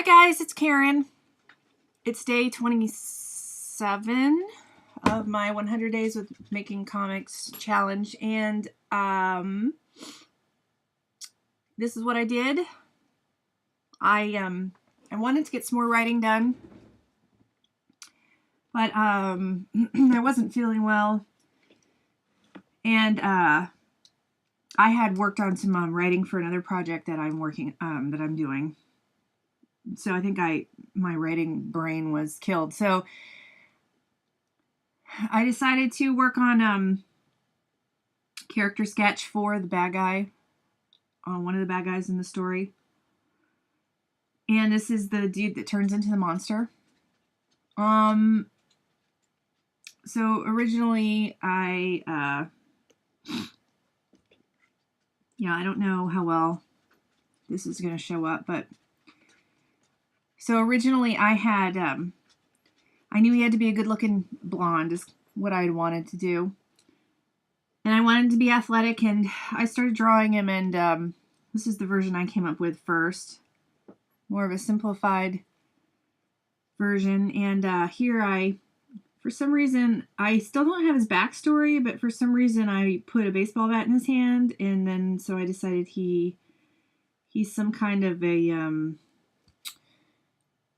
Hi guys, it's Karen. It's day 27 of my 100 Days with Making Comics challenge, and this is what I did. I wanted to get some more writing done, but I wasn't feeling well, and I had worked on some writing for another project that I'm doing. So I think my writing brain was killed. So I decided to work on character sketch for the bad guy, one of the bad guys in the story. And this is the dude that turns into the monster. So originally I don't know how well this is going to show up, but so originally I had, I knew he had to be a good-looking blonde is what I wanted to do. And I wanted to be athletic, and I started drawing him, and this is the version I came up with first. More of a simplified version. And here for some reason, I still don't have his backstory, but for some reason I put a baseball bat in his hand, and then so I decided he's some kind of a...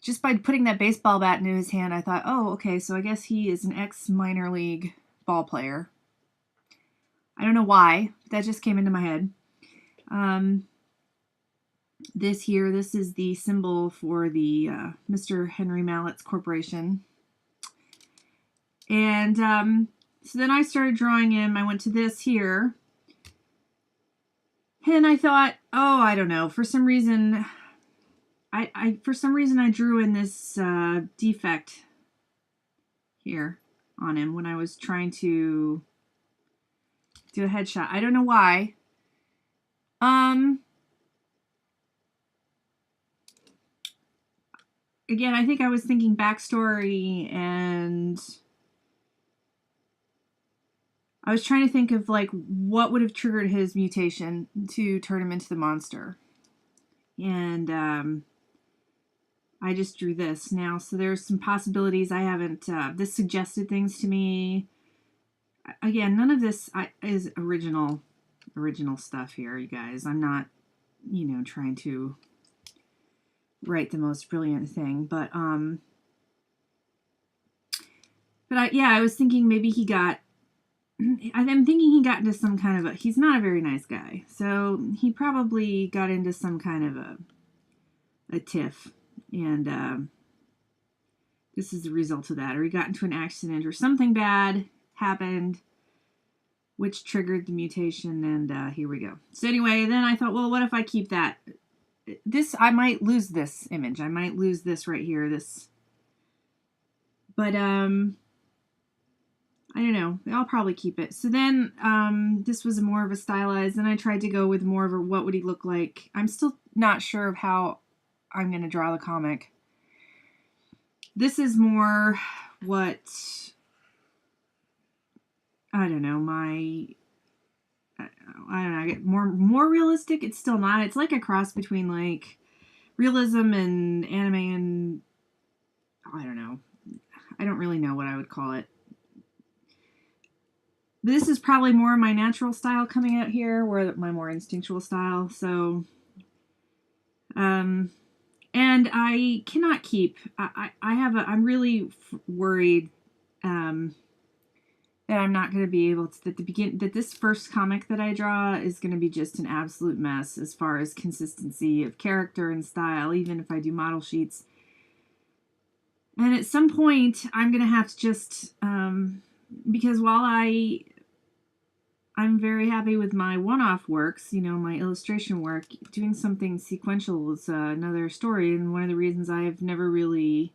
just by putting that baseball bat into his hand, I thought, oh, okay, so I guess he is an ex-minor league ball player. I don't know why, but that just came into my head. This is the symbol for the Mr. Henry Mallett's Corporation. And so then I started drawing him. I went to this here. And I thought, oh, I don't know, for some reason... I drew in this defect here on him when I was trying to do a headshot. I don't know why. Again, I think I was thinking backstory, and I was trying to think of like what would have triggered his mutation to turn him into the monster. And I just drew this now, so there's some possibilities. I haven't, this suggested things to me. Again, none of this is original stuff here, you guys. I'm not, trying to write the most brilliant thing, but I was thinking maybe I'm thinking he got into some kind of he's not a very nice guy, so he probably got into some kind of a tiff. And this is the result of that. Or he got into an accident or something bad happened, which triggered the mutation. And here we go. So anyway, then I thought, well, what if I keep that? I might lose this image. I might lose this right here. But I don't know. I'll probably keep it. So then this was more of a stylized. And I tried to go with more of a what would he look like. I'm still not sure of how I'm going to draw the comic. This is more what, I don't know, I get more realistic. It's still not. It's like a cross between like realism and anime, and I don't know. I don't really know what I would call it. This is probably more my natural style coming out here, or my more instinctual style. So, and I cannot keep, I'm really worried that I'm not going to be able to, that this first comic that I draw is going to be just an absolute mess as far as consistency of character and style, even if I do model sheets. And at some point, I'm going to have to just, because while I'm very happy with my one-off works, my illustration work, doing something sequential is another story, and one of the reasons I've never really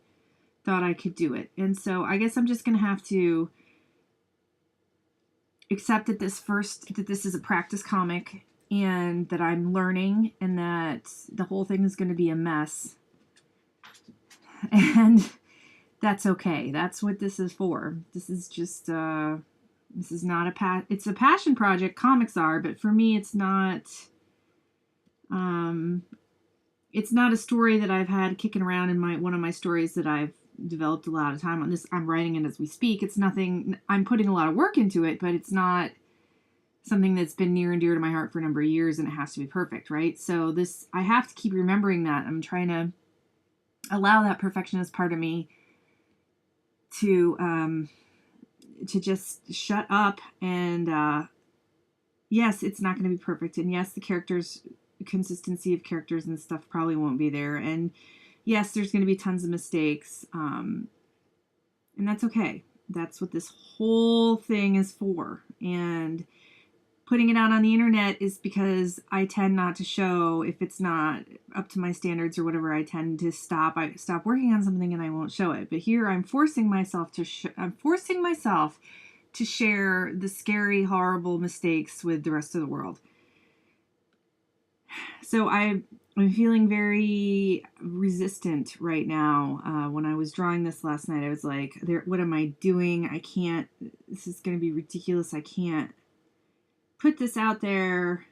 thought I could do it. And so I guess I'm just going to have to accept that this is a practice comic, and that I'm learning, and that the whole thing is going to be a mess. And that's okay. That's what this is for. This is just... this is not it's a passion project, comics are, but for me it's not, it's not a story that I've had kicking around in one of my stories that I've developed a lot of time on. This, I'm writing it as we speak. It's nothing, I'm putting a lot of work into it, but it's not something that's been near and dear to my heart for a number of years, and it has to be perfect, right? So this, I have to keep remembering that. I'm trying to allow that perfectionist part of me to just shut up and yes, it's not going to be perfect, and yes, the characters, consistency of characters and stuff probably won't be there, and yes, there's going to be tons of mistakes, and that's okay. That's what this whole thing is for. And putting it out on the internet is because I tend not to show, if it's not up to my standards or whatever, I tend to stop. I stop working on something and I won't show it. But here I'm forcing myself to share the scary, horrible mistakes with the rest of the world. So I'm feeling very resistant right now. When I was drawing this last night, I was like, what am I doing? I can't, this is going to be ridiculous. I can't put this out there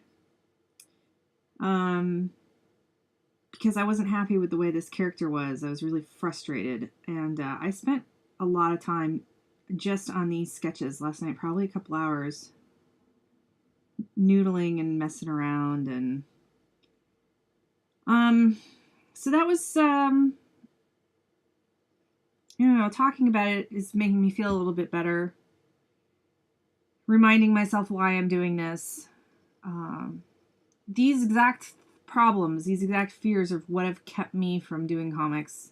because I wasn't happy with the way this character was. I was really frustrated. And I spent a lot of time just on these sketches last night, probably a couple hours, noodling and messing around, and so that was talking about it is making me feel a little bit better, reminding myself why I'm doing this. These exact problems, these exact fears are what have kept me from doing comics.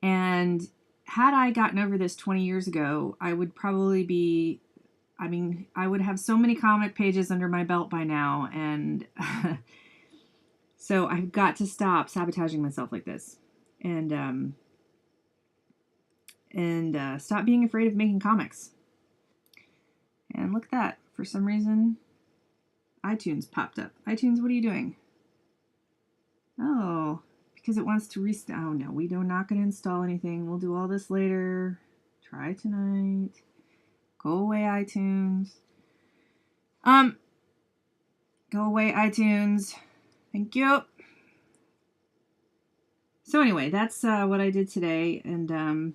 And had I gotten over this 20 years ago, I would probably be, I would have so many comic pages under my belt by now, and so I've got to stop sabotaging myself like this, and stop being afraid of making comics. And look at that. For some reason, iTunes popped up. iTunes, what are you doing? Oh, because it wants to restart. Oh no, we are not going to install anything. We'll do all this later. Try tonight. Go away, iTunes. Go away, iTunes. Thank you. So anyway, that's what I did today, and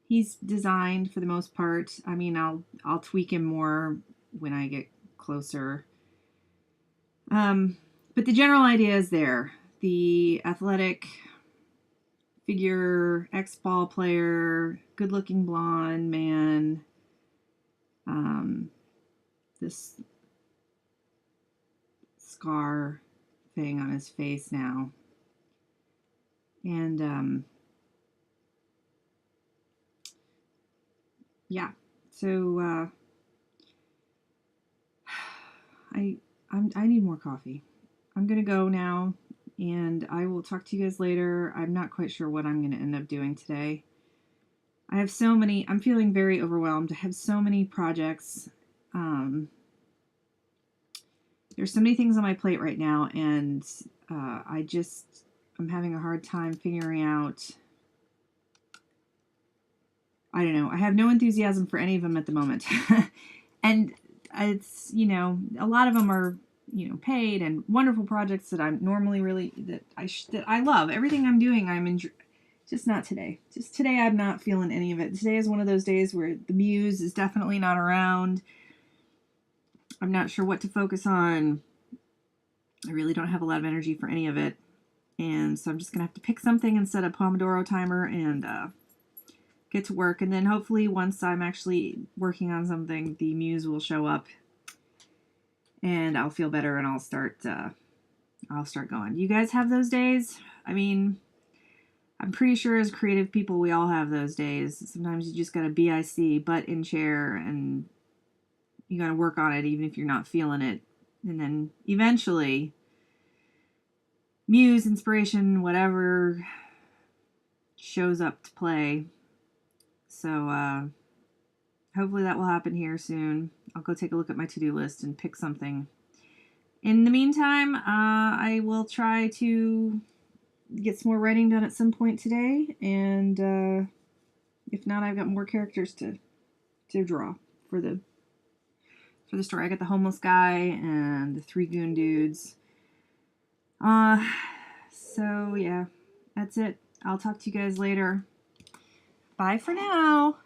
he's designed for the most part. I mean, I'll tweak him more when I get closer. But the general idea is there. The athletic figure, ex-ball player, good-looking blonde man. This scar thing on his face now. And yeah, so I need more coffee. I'm gonna go now, and I will talk to you guys later. I'm not quite sure what I'm gonna end up doing today. I have so many. I'm feeling very overwhelmed. I have so many projects. There's so many things on my plate right now, and I'm having a hard time figuring out. I don't know. I have no enthusiasm for any of them at the moment. And it's, a lot of them are, paid and wonderful projects that I'm normally really, that I love. Everything I'm doing, just not today. Just today, I'm not feeling any of it. Today is one of those days where the muse is definitely not around. I'm not sure what to focus on. I really don't have a lot of energy for any of it. And so I'm just going to have to pick something and set a Pomodoro timer and get to work. And then hopefully once I'm actually working on something, the muse will show up and I'll feel better and I'll start going. You guys have those days? I mean, I'm pretty sure as creative people, we all have those days. Sometimes you just got to BIC, butt in chair, and you got to work on it even if you're not feeling it. And then eventually, muse, inspiration, whatever shows up to play. So hopefully that will happen here soon. I'll go take a look at my to-do list and pick something. In the meantime, I will try to get some more writing done at some point today. And if not, I've got more characters to draw for the story. I got the homeless guy and the 3 goon dudes. So yeah, that's it. I'll talk to you guys later. Bye for now.